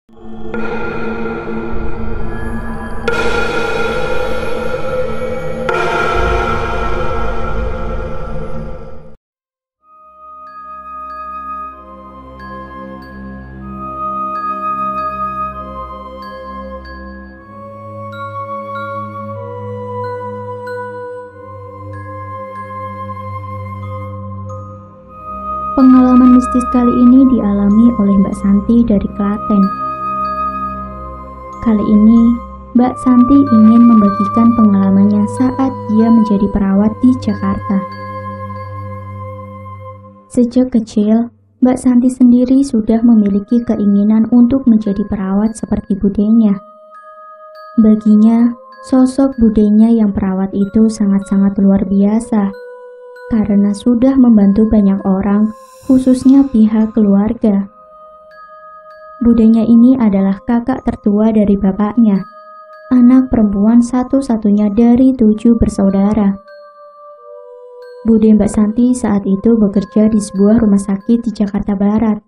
Pengalaman mistis kali ini dialami oleh Mbak Santi dari Klaten. Kali ini, Mbak Santi ingin membagikan pengalamannya saat dia menjadi perawat di Jakarta. Sejak kecil, Mbak Santi sendiri sudah memiliki keinginan untuk menjadi perawat seperti budenya. Baginya, sosok budenya yang perawat itu sangat-sangat luar biasa, karena sudah membantu banyak orang, khususnya pihak keluarga. Budenya ini adalah kakak tertua dari bapaknya, anak perempuan satu-satunya dari 7 bersaudara. Bude Mbak Santi saat itu bekerja di sebuah rumah sakit di Jakarta Barat.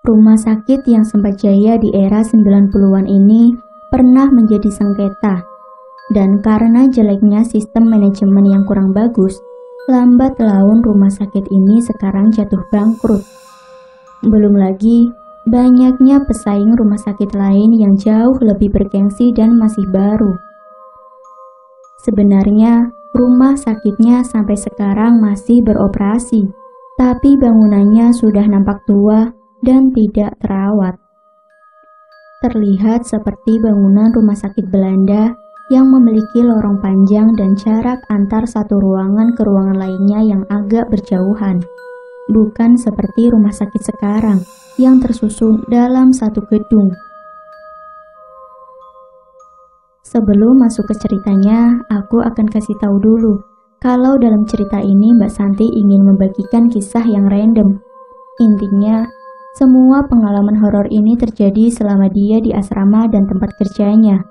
Rumah sakit yang sempat jaya di era 90-an ini pernah menjadi sengketa, dan karena jeleknya sistem manajemen yang kurang bagus, lambat laun rumah sakit ini sekarang jatuh bangkrut. Belum lagi, banyaknya pesaing rumah sakit lain yang jauh lebih bergengsi dan masih baru. Sebenarnya, rumah sakitnya sampai sekarang masih beroperasi, tapi bangunannya sudah nampak tua dan tidak terawat. Terlihat seperti bangunan rumah sakit Belanda yang memiliki lorong panjang dan jarak antar satu ruangan ke ruangan lainnya yang agak berjauhan. Bukan seperti rumah sakit sekarang yang tersusun dalam satu gedung. Sebelum masuk ke ceritanya, aku akan kasih tahu dulu kalau dalam cerita ini Mbak Santi ingin membagikan kisah yang random. Intinya, semua pengalaman horor ini terjadi selama dia di asrama dan tempat kerjanya.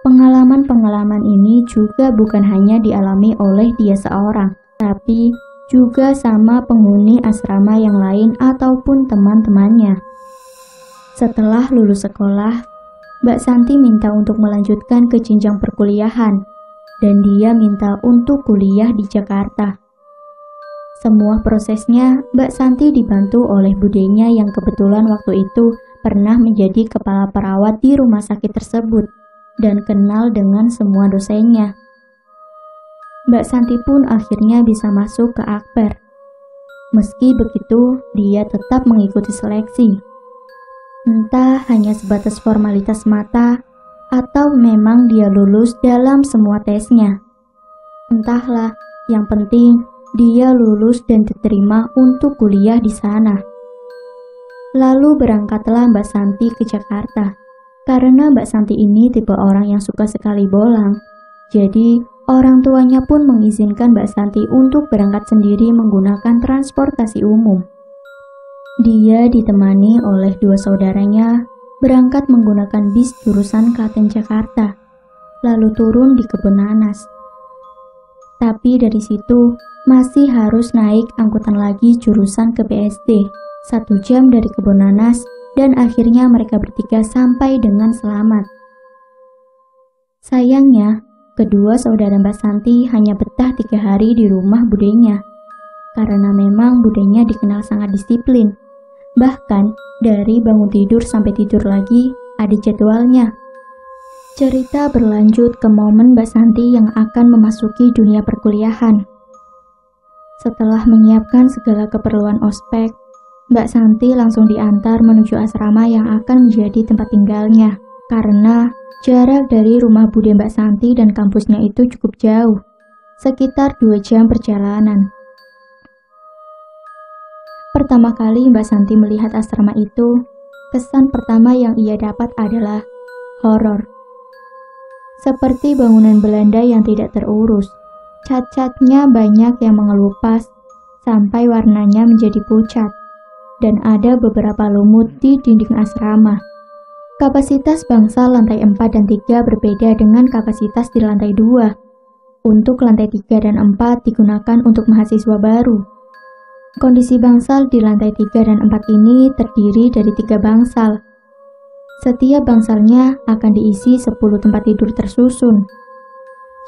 Pengalaman-pengalaman ini juga bukan hanya dialami oleh dia seorang, tapi juga sama penghuni asrama yang lain ataupun teman-temannya. Setelah lulus sekolah, Mbak Santi minta untuk melanjutkan ke jenjang perkuliahan, dan dia minta untuk kuliah di Jakarta. Semua prosesnya Mbak Santi dibantu oleh budenya yang kebetulan waktu itu pernah menjadi kepala perawat di rumah sakit tersebut dan kenal dengan semua dosennya. Mbak Santi pun akhirnya bisa masuk ke Akper. Meski begitu, dia tetap mengikuti seleksi. Entah hanya sebatas formalitas mata, atau memang dia lulus dalam semua tesnya. Entahlah, yang penting dia lulus dan diterima untuk kuliah di sana. Lalu berangkatlah Mbak Santi ke Jakarta. Karena Mbak Santi ini tipe orang yang suka sekali bolang, jadi orang tuanya pun mengizinkan Mbak Santi untuk berangkat sendiri menggunakan transportasi umum. Dia ditemani oleh 2 saudaranya berangkat menggunakan bis jurusan Klaten Jakarta, lalu turun di Kebun Nanas. Tapi dari situ masih harus naik angkutan lagi jurusan ke BSD, 1 jam dari Kebun Nanas, dan akhirnya mereka bertiga sampai dengan selamat. Sayangnya, kedua saudara Mbak Santi hanya betah 3 hari di rumah budenya, karena memang budenya dikenal sangat disiplin. Bahkan, dari bangun tidur sampai tidur lagi, ada jadwalnya. Cerita berlanjut ke momen Mbak Santi yang akan memasuki dunia perkuliahan. Setelah menyiapkan segala keperluan ospek, Mbak Santi langsung diantar menuju asrama yang akan menjadi tempat tinggalnya, karena jarak dari rumah Bude Mbak Santi dan kampusnya itu cukup jauh, sekitar 2 jam perjalanan. Pertama kali Mbak Santi melihat asrama itu, kesan pertama yang ia dapat adalah horor. Seperti bangunan Belanda yang tidak terurus, cat-catnya banyak yang mengelupas, sampai warnanya menjadi pucat. Dan ada beberapa lumut di dinding asrama. Kapasitas bangsal lantai 4 dan 3 berbeda dengan kapasitas di lantai 2. Untuk lantai 3 dan 4 digunakan untuk mahasiswa baru. Kondisi bangsal di lantai 3 dan 4 ini terdiri dari 3 bangsal, Setiap bangsalnya akan diisi 10 tempat tidur tersusun.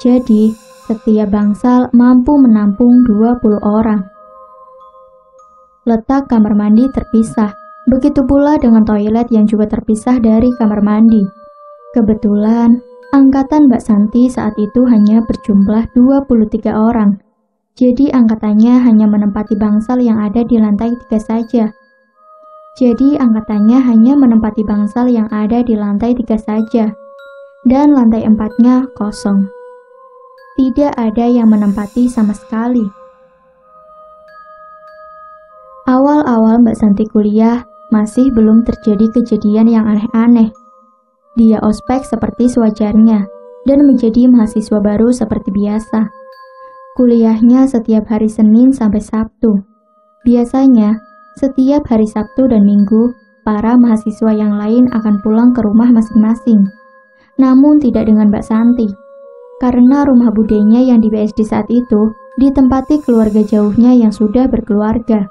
Jadi, setiap bangsal mampu menampung 20 orang. Letak kamar mandi terpisah, begitu pula dengan toilet yang juga terpisah dari kamar mandi. Kebetulan, angkatan Mbak Santi saat itu hanya berjumlah 23 orang. Jadi angkatannya hanya menempati bangsal yang ada di lantai 3 saja. Dan lantai 4-nya kosong. Tidak ada yang menempati sama sekali. Awal-awal Mbak Santi kuliah, masih belum terjadi kejadian yang aneh-aneh. Dia ospek seperti sewajarnya, dan menjadi mahasiswa baru seperti biasa. Kuliahnya setiap hari Senin sampai Sabtu. Biasanya, setiap hari Sabtu dan Minggu, para mahasiswa yang lain akan pulang ke rumah masing-masing. Namun tidak dengan Mbak Santi. Karena rumah budenya yang di BSD saat itu ditempati keluarga jauhnya yang sudah berkeluarga.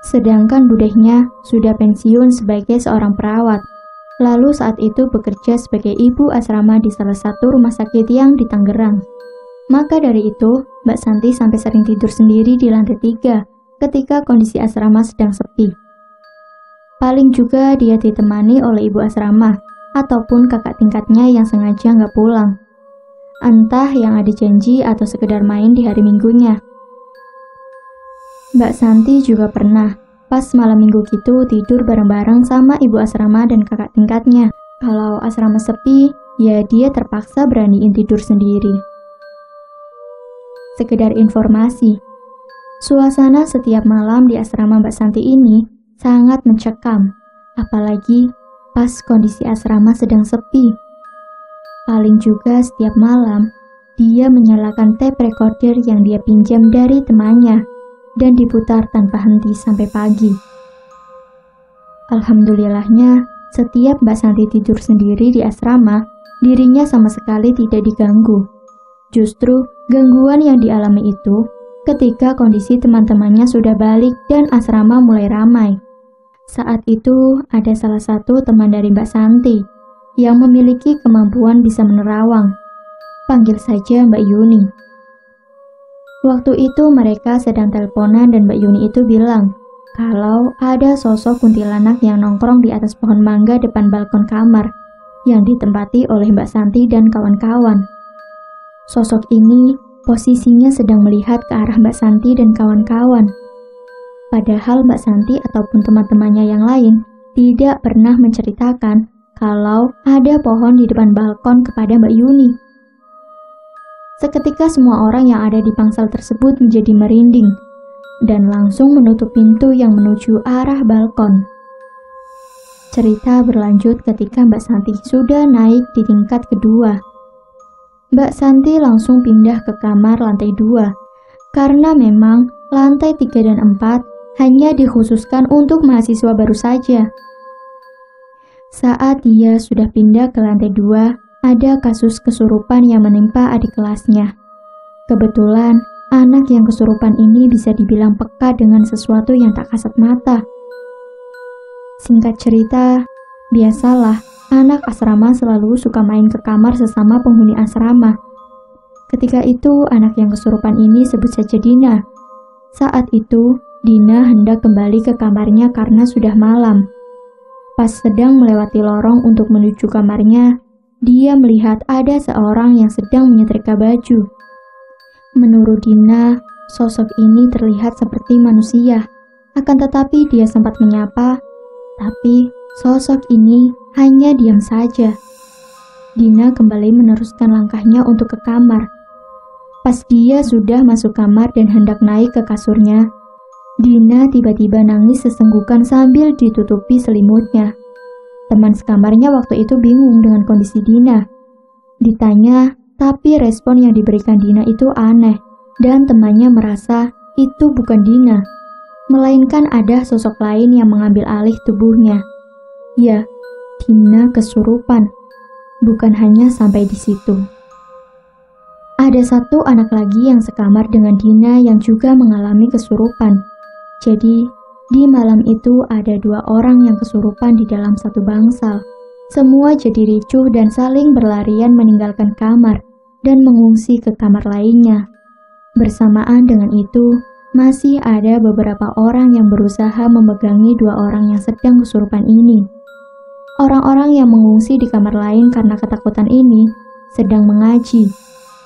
Sedangkan budenya sudah pensiun sebagai seorang perawat. Lalu saat itu bekerja sebagai ibu asrama di salah satu rumah sakit yang di Tangerang. Maka dari itu, Mbak Santi sampai sering tidur sendiri di lantai 3 ketika kondisi asrama sedang sepi. Paling juga dia ditemani oleh ibu asrama ataupun kakak tingkatnya yang sengaja nggak pulang. Entah yang ada janji atau sekedar main di hari Minggunya. Mbak Santi juga pernah pas malam minggu gitu tidur bareng-bareng sama ibu asrama dan kakak tingkatnya. Kalau asrama sepi, ya dia terpaksa beraniin tidur sendiri. Sekedar informasi, suasana setiap malam di asrama Mbak Santi ini sangat mencekam, apalagi pas kondisi asrama sedang sepi. Paling juga setiap malam, dia menyalakan tape recorder yang dia pinjam dari temannya dan diputar tanpa henti sampai pagi. Alhamdulillahnya, setiap Mbak Santi tidur sendiri di asrama, dirinya sama sekali tidak diganggu. Justru, gangguan yang dialami itu ketika kondisi teman-temannya sudah balik dan asrama mulai ramai. Saat itu, ada salah satu teman dari Mbak Santi yang memiliki kemampuan bisa menerawang. Panggil saja Mbak Yuni. Waktu itu mereka sedang teleponan dan Mbak Yuni itu bilang kalau ada sosok kuntilanak yang nongkrong di atas pohon mangga depan balkon kamar yang ditempati oleh Mbak Santi dan kawan-kawan. Sosok ini posisinya sedang melihat ke arah Mbak Santi dan kawan-kawan. Padahal Mbak Santi ataupun teman-temannya yang lain tidak pernah menceritakan kalau ada pohon di depan balkon kepada Mbak Yuni. Seketika semua orang yang ada di bangsal tersebut menjadi merinding dan langsung menutup pintu yang menuju arah balkon. Cerita berlanjut ketika Mbak Santi sudah naik di tingkat kedua. Mbak Santi langsung pindah ke kamar lantai 2 karena memang lantai 3 dan 4 hanya dikhususkan untuk mahasiswa baru saja. Saat dia sudah pindah ke lantai 2, ada kasus kesurupan yang menimpa adik kelasnya. Kebetulan, anak yang kesurupan ini bisa dibilang peka dengan sesuatu yang tak kasat mata. Singkat cerita, biasalah anak asrama selalu suka main ke kamar sesama penghuni asrama. Ketika itu, anak yang kesurupan ini sebut saja Dina. Saat itu, Dina hendak kembali ke kamarnya karena sudah malam. Pas sedang melewati lorong untuk menuju kamarnya, dia melihat ada seorang yang sedang menyetrika baju. Menurut Dina, sosok ini terlihat seperti manusia. Akan tetapi dia sempat menyapa, tapi sosok ini hanya diam saja. Dina kembali meneruskan langkahnya untuk ke kamar. Pas dia sudah masuk kamar dan hendak naik ke kasurnya, Dina tiba-tiba nangis sesenggukan sambil ditutupi selimutnya. Teman sekamarnya waktu itu bingung dengan kondisi Dina. Ditanya, tapi respon yang diberikan Dina itu aneh, dan temannya merasa itu bukan Dina, melainkan ada sosok lain yang mengambil alih tubuhnya. Ya, Dina kesurupan. Bukan hanya sampai di situ. Ada satu anak lagi yang sekamar dengan Dina yang juga mengalami kesurupan. Jadi, di malam itu ada 2 orang yang kesurupan di dalam satu bangsal. Semua jadi ricuh dan saling berlarian meninggalkan kamar dan mengungsi ke kamar lainnya. Bersamaan dengan itu, masih ada beberapa orang yang berusaha memegangi dua orang yang sedang kesurupan ini. Orang-orang yang mengungsi di kamar lain karena ketakutan ini sedang mengaji,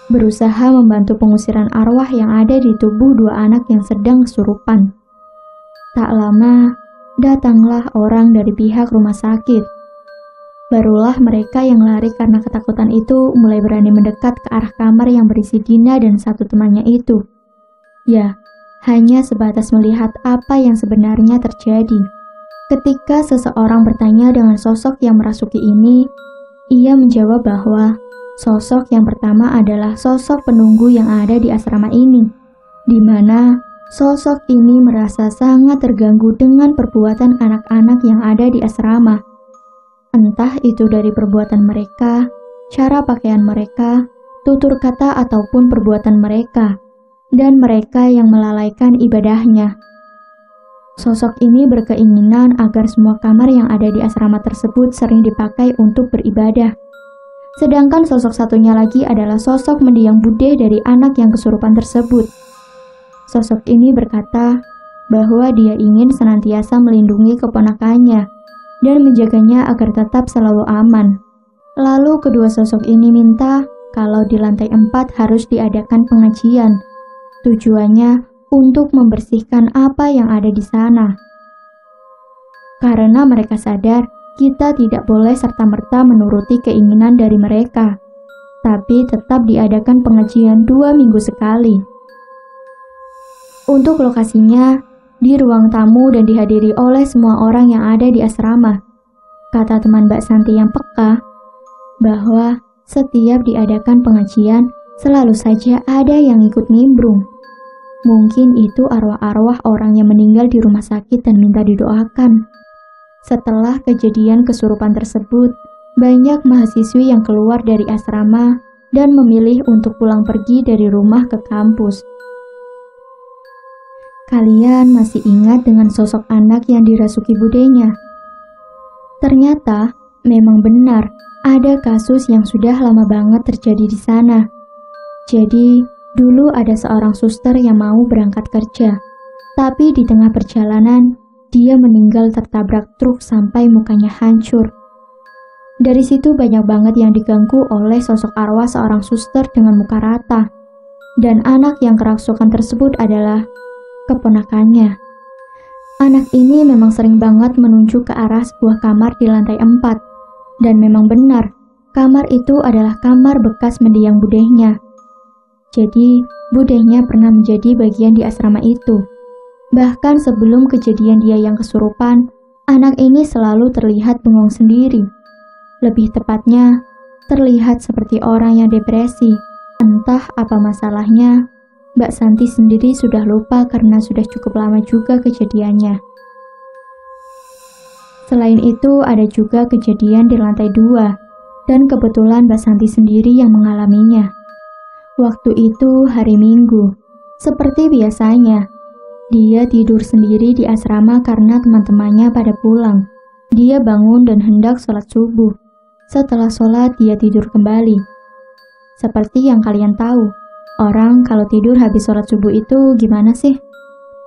berusaha membantu pengusiran arwah yang ada di tubuh dua anak yang sedang kesurupan. Tak lama, datanglah orang dari pihak rumah sakit. Barulah mereka yang lari karena ketakutan itu mulai berani mendekat ke arah kamar yang berisi Dina dan satu temannya itu. Ya, hanya sebatas melihat apa yang sebenarnya terjadi. Ketika seseorang bertanya dengan sosok yang merasuki ini, ia menjawab bahwa sosok yang pertama adalah sosok penunggu yang ada di asrama ini, di mana sosok ini merasa sangat terganggu dengan perbuatan anak-anak yang ada di asrama. Entah itu dari perbuatan mereka, cara pakaian mereka, tutur kata ataupun perbuatan mereka, dan mereka yang melalaikan ibadahnya. Sosok ini berkeinginan agar semua kamar yang ada di asrama tersebut sering dipakai untuk beribadah. Sedangkan sosok satunya lagi adalah sosok mendiang budeh dari anak yang kesurupan tersebut. Sosok ini berkata bahwa dia ingin senantiasa melindungi keponakannya dan menjaganya agar tetap selalu aman. Lalu kedua sosok ini minta kalau di lantai 4 harus diadakan pengajian. Tujuannya untuk membersihkan apa yang ada di sana. Karena mereka sadar kita tidak boleh serta-merta menuruti keinginan dari mereka, tapi tetap diadakan pengajian 2 minggu sekali. Untuk lokasinya, di ruang tamu dan dihadiri oleh semua orang yang ada di asrama. Kata teman Mbak Santi yang peka, bahwa setiap diadakan pengajian, selalu saja ada yang ikut nimbrung. Mungkin itu arwah-arwah orang yang meninggal di rumah sakit dan minta didoakan. Setelah kejadian kesurupan tersebut, banyak mahasiswi yang keluar dari asrama dan memilih untuk pulang pergi dari rumah ke kampus. Kalian masih ingat dengan sosok anak yang dirasuki budenya? Ternyata memang benar ada kasus yang sudah lama banget terjadi di sana. Jadi, dulu ada seorang suster yang mau berangkat kerja, tapi di tengah perjalanan, dia meninggal tertabrak truk sampai mukanya hancur. Dari situ banyak banget yang diganggu oleh sosok arwah seorang suster dengan muka rata. Dan anak yang kerasukan tersebut adalah keponakannya. Anak ini memang sering banget menunjuk ke arah sebuah kamar di lantai 4. Dan memang benar, kamar itu adalah kamar bekas mendiang budehnya. Jadi, budehnya pernah menjadi bagian di asrama itu. Bahkan sebelum kejadian dia yang kesurupan, anak ini selalu terlihat bengong sendiri. Lebih tepatnya, terlihat seperti orang yang depresi. Entah apa masalahnya, Mbak Santi sendiri sudah lupa karena sudah cukup lama juga kejadiannya. Selain itu, ada juga kejadian di lantai 2, dan kebetulan Mbak Santi sendiri yang mengalaminya. Waktu itu hari Minggu, seperti biasanya, dia tidur sendiri di asrama karena teman-temannya pada pulang. Dia bangun dan hendak sholat subuh. Setelah sholat, dia tidur kembali. Seperti yang kalian tahu, orang kalau tidur habis sholat subuh itu gimana sih?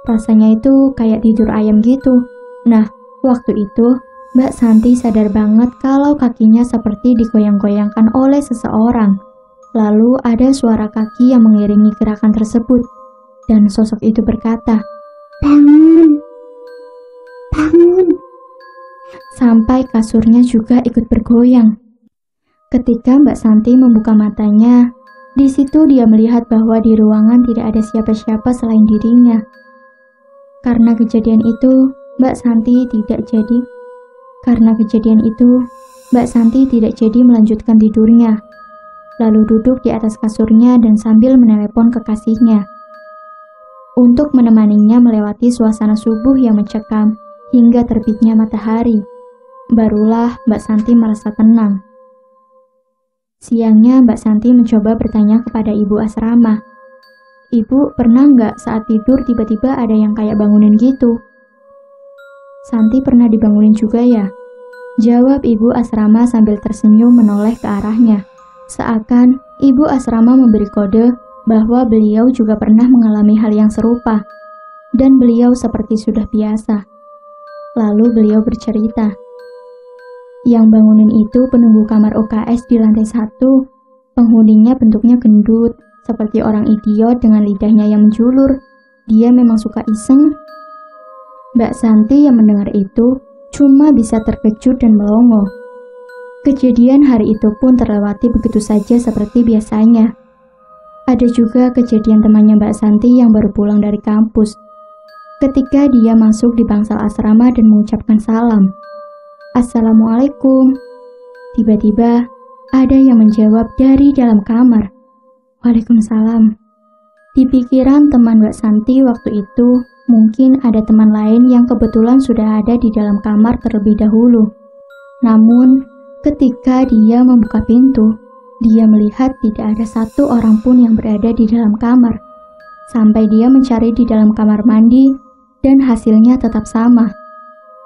Rasanya itu kayak tidur ayam gitu. Nah, waktu itu Mbak Santi sadar banget kalau kakinya seperti digoyang-goyangkan oleh seseorang. Lalu ada suara kaki yang mengiringi gerakan tersebut. Dan sosok itu berkata, "Bangun! Bangun!" Sampai kasurnya juga ikut bergoyang. Ketika Mbak Santi membuka matanya, di situ dia melihat bahwa di ruangan tidak ada siapa-siapa selain dirinya. Karena kejadian itu, Mbak Santi tidak jadi melanjutkan tidurnya. Lalu duduk di atas kasurnya dan sambil menelepon kekasihnya untuk menemaninya melewati suasana subuh yang mencekam hingga terbitnya matahari. Barulah Mbak Santi merasa tenang. Siangnya Mbak Santi mencoba bertanya kepada ibu asrama, "Ibu pernah nggak saat tidur tiba-tiba ada yang kayak bangunin gitu?" "Santi pernah dibangunin juga ya?" Jawab ibu asrama sambil tersenyum menoleh ke arahnya. Seakan ibu asrama memberi kode bahwa beliau juga pernah mengalami hal yang serupa. Dan beliau seperti sudah biasa. Lalu beliau bercerita. Yang bangunin itu penunggu kamar UKS di lantai 1. Penghuninya bentuknya gendut, seperti orang idiot dengan lidahnya yang menjulur. Dia memang suka iseng. Mbak Santi yang mendengar itu cuma bisa terkejut dan melongo. Kejadian hari itu pun terlewati begitu saja seperti biasanya. Ada juga kejadian temannya Mbak Santi yang baru pulang dari kampus. Ketika dia masuk di bangsal asrama dan mengucapkan salam, "Assalamualaikum." Tiba-tiba ada yang menjawab dari dalam kamar, "Waalaikumsalam." Di pikiran teman Mbak Santi waktu itu, mungkin ada teman lain yang kebetulan sudah ada di dalam kamar terlebih dahulu. Namun, ketika dia membuka pintu, dia melihat tidak ada satu orang pun yang berada di dalam kamar. Sampai dia mencari di dalam kamar mandi, dan hasilnya tetap sama,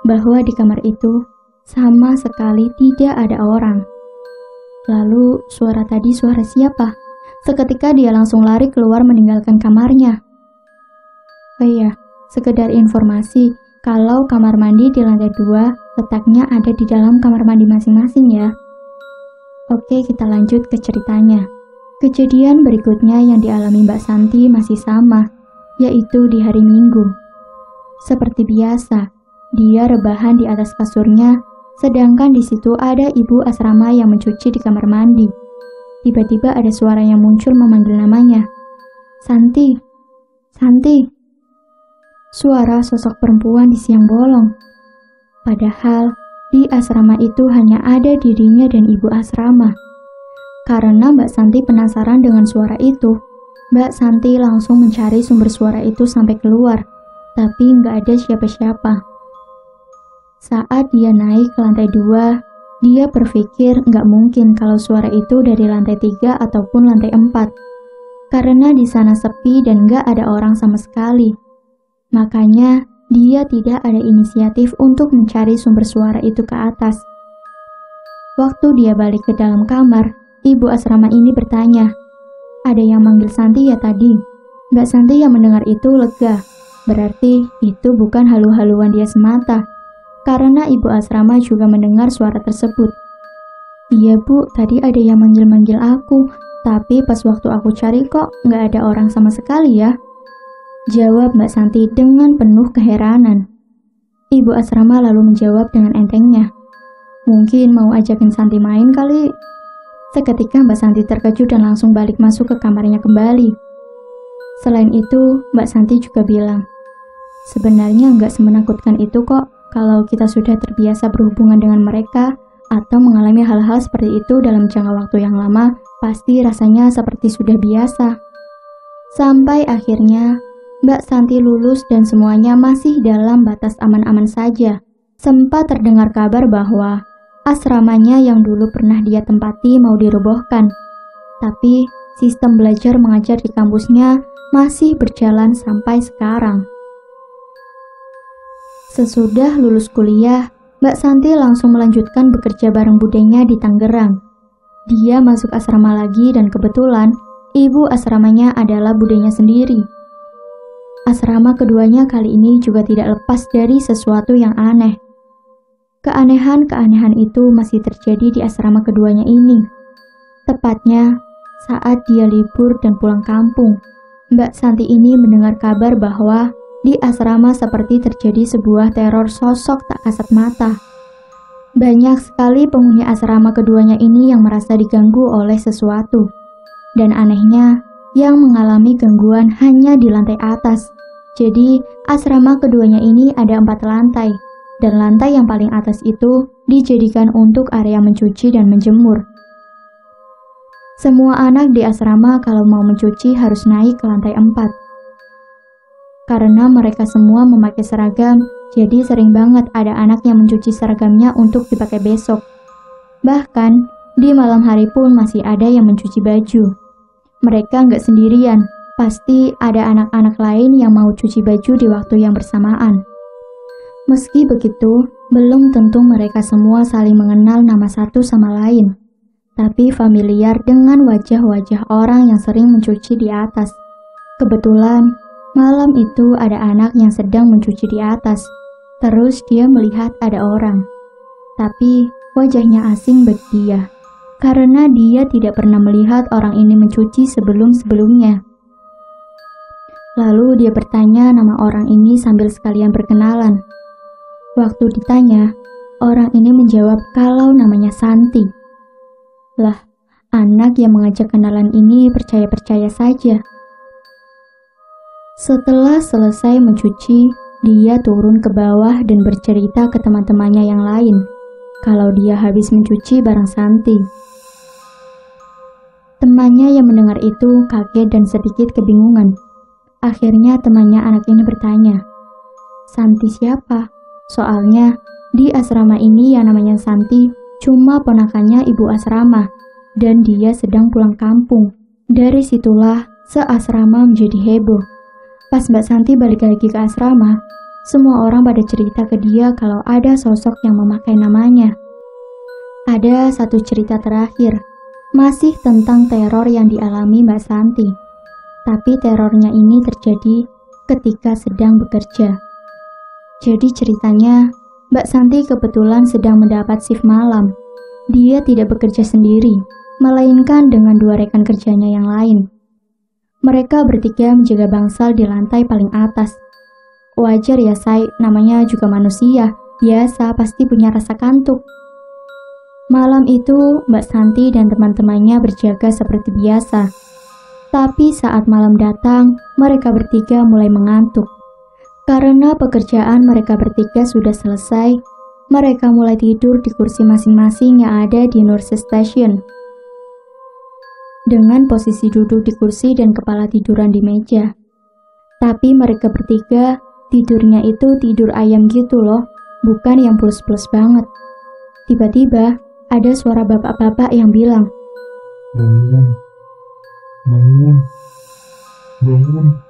bahwa di kamar itu sama sekali tidak ada orang. Lalu, suara tadi suara siapa? Seketika dia langsung lari keluar meninggalkan kamarnya. Oh iya, sekedar informasi, kalau kamar mandi di lantai 2 letaknya ada di dalam kamar mandi masing-masing ya. Oke, kita lanjut ke ceritanya. Kejadian berikutnya yang dialami Mbak Santi masih sama, yaitu di hari Minggu. Seperti biasa, dia rebahan di atas kasurnya, sedangkan di situ ada ibu asrama yang mencuci di kamar mandi. Tiba-tiba ada suara yang muncul memanggil namanya. "Santi, Santi." Suara sosok perempuan di siang bolong. Padahal di asrama itu hanya ada dirinya dan ibu asrama. Karena Mbak Santi penasaran dengan suara itu, Mbak Santi langsung mencari sumber suara itu sampai keluar. Tapi nggak ada siapa-siapa. Saat dia naik ke lantai 2, dia berpikir nggak mungkin kalau suara itu dari lantai 3 ataupun lantai 4. Karena di sana sepi dan nggak ada orang sama sekali. Makanya dia tidak ada inisiatif untuk mencari sumber suara itu ke atas. Waktu dia balik ke dalam kamar, ibu asrama ini bertanya, "Ada yang manggil Santi ya tadi?" Mbak Santi yang mendengar itu lega. Berarti itu bukan halu-haluan dia semata, karena ibu asrama juga mendengar suara tersebut. "Iya bu, tadi ada yang manggil-manggil aku, tapi pas waktu aku cari kok nggak ada orang sama sekali ya," jawab Mbak Santi dengan penuh keheranan. Ibu asrama lalu menjawab dengan entengnya, "Mungkin mau ajakin Santi main kali." Seketika Mbak Santi terkejut dan langsung balik masuk ke kamarnya kembali. Selain itu, Mbak Santi juga bilang, "Sebenarnya nggak semenakutkan itu kok kalau kita sudah terbiasa berhubungan dengan mereka atau mengalami hal-hal seperti itu dalam jangka waktu yang lama, pasti rasanya seperti sudah biasa." Sampai akhirnya, Mbak Santi lulus dan semuanya masih dalam batas aman-aman saja. Sempat terdengar kabar bahwa asramanya yang dulu pernah dia tempati mau dirobohkan. Tapi sistem belajar mengajar di kampusnya masih berjalan sampai sekarang. Sesudah lulus kuliah, Mbak Santi langsung melanjutkan bekerja bareng budenya di Tangerang. Dia masuk asrama lagi dan kebetulan ibu asramanya adalah budenya sendiri. Asrama keduanya kali ini juga tidak lepas dari sesuatu yang aneh. Keanehan-keanehan itu masih terjadi di asrama keduanya ini. Tepatnya saat dia libur dan pulang kampung, Mbak Santi ini mendengar kabar bahwa di asrama seperti terjadi sebuah teror sosok tak kasat mata. Banyak sekali penghuni asrama keduanya ini yang merasa diganggu oleh sesuatu. Dan anehnya, yang mengalami gangguan hanya di lantai atas. Jadi, asrama keduanya ini ada 4 lantai. Dan lantai yang paling atas itu dijadikan untuk area mencuci dan menjemur. Semua anak di asrama kalau mau mencuci harus naik ke lantai 4. Karena mereka semua memakai seragam, jadi sering banget ada anak yang mencuci seragamnya untuk dipakai besok. Bahkan, di malam hari pun masih ada yang mencuci baju. Mereka nggak sendirian, pasti ada anak-anak lain yang mau cuci baju di waktu yang bersamaan. Meski begitu, Belum tentu mereka semua saling mengenal nama satu sama lain, tapi familiar dengan wajah-wajah orang yang sering mencuci di atas. Kebetulan, malam itu ada anak yang sedang mencuci di atas. Terus dia melihat ada orang. Tapi wajahnya asing bagi dia, karena dia tidak pernah melihat orang ini mencuci sebelum-sebelumnya. Lalu dia bertanya nama orang ini sambil sekalian berkenalan. Waktu ditanya, orang ini menjawab kalau namanya Santi. Lah, anak yang mengajak kenalan ini percaya-percaya saja. Setelah selesai mencuci, dia turun ke bawah dan bercerita ke teman-temannya yang lain kalau dia habis mencuci barang Santi. Temannya yang mendengar itu kaget dan sedikit kebingungan. Akhirnya temannya anak ini bertanya, "Santi siapa?" Soalnya di asrama ini yang namanya Santi cuma ponakannya ibu asrama dan dia sedang pulang kampung. Dari situlah seasrama menjadi heboh. Pas Mbak Santi balik lagi ke asrama, semua orang pada cerita ke dia kalau ada sosok yang memakai namanya. Ada satu cerita terakhir, masih tentang teror yang dialami Mbak Santi. Tapi terornya ini terjadi ketika sedang bekerja. Jadi ceritanya, Mbak Santi kebetulan sedang mendapat shift malam. Dia tidak bekerja sendiri, melainkan dengan dua rekan kerjanya yang lain. Mereka bertiga menjaga bangsal di lantai paling atas. Wajar ya say, namanya juga manusia, biasa pasti punya rasa kantuk. Malam itu, Mbak Santi dan teman-temannya berjaga seperti biasa. Tapi saat malam datang, mereka bertiga mulai mengantuk. Karena pekerjaan mereka bertiga sudah selesai, mereka mulai tidur di kursi masing-masing yang ada di nurse station. Dengan posisi duduk di kursi dan kepala tiduran di meja. Tapi mereka bertiga tidurnya itu tidur ayam gitu loh, bukan yang plus-plus banget. Tiba-tiba ada suara bapak-bapak yang bilang, "Bangun, bangun, bangun."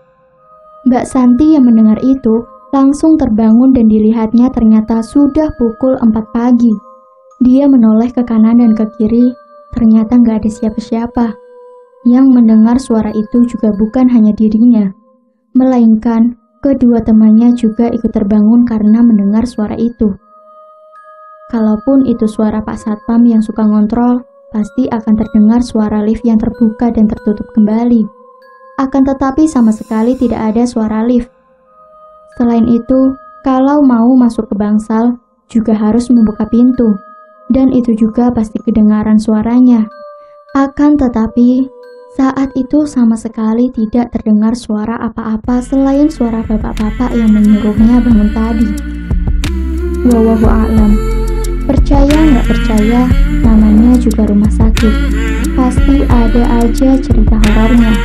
Mbak Santi yang mendengar itu langsung terbangun dan dilihatnya ternyata sudah pukul 4 pagi. Dia menoleh ke kanan dan ke kiri, ternyata nggak ada siapa-siapa. Yang mendengar suara itu juga bukan hanya dirinya, melainkan kedua temannya juga ikut terbangun karena mendengar suara itu. Kalaupun itu suara Pak Satpam yang suka ngontrol, pasti akan terdengar suara lift yang terbuka dan tertutup kembali. Akan tetapi sama sekali tidak ada suara lift. Selain itu, kalau mau masuk ke bangsal, juga harus membuka pintu. Dan itu juga pasti kedengaran suaranya. Akan tetapi, saat itu sama sekali tidak terdengar suara apa-apa selain suara bapak-bapak yang menyuruhnya bangun tadi. Wallahu a'lam. Percaya nggak percaya, namanya juga rumah sakit. Pasti ada aja cerita horornya.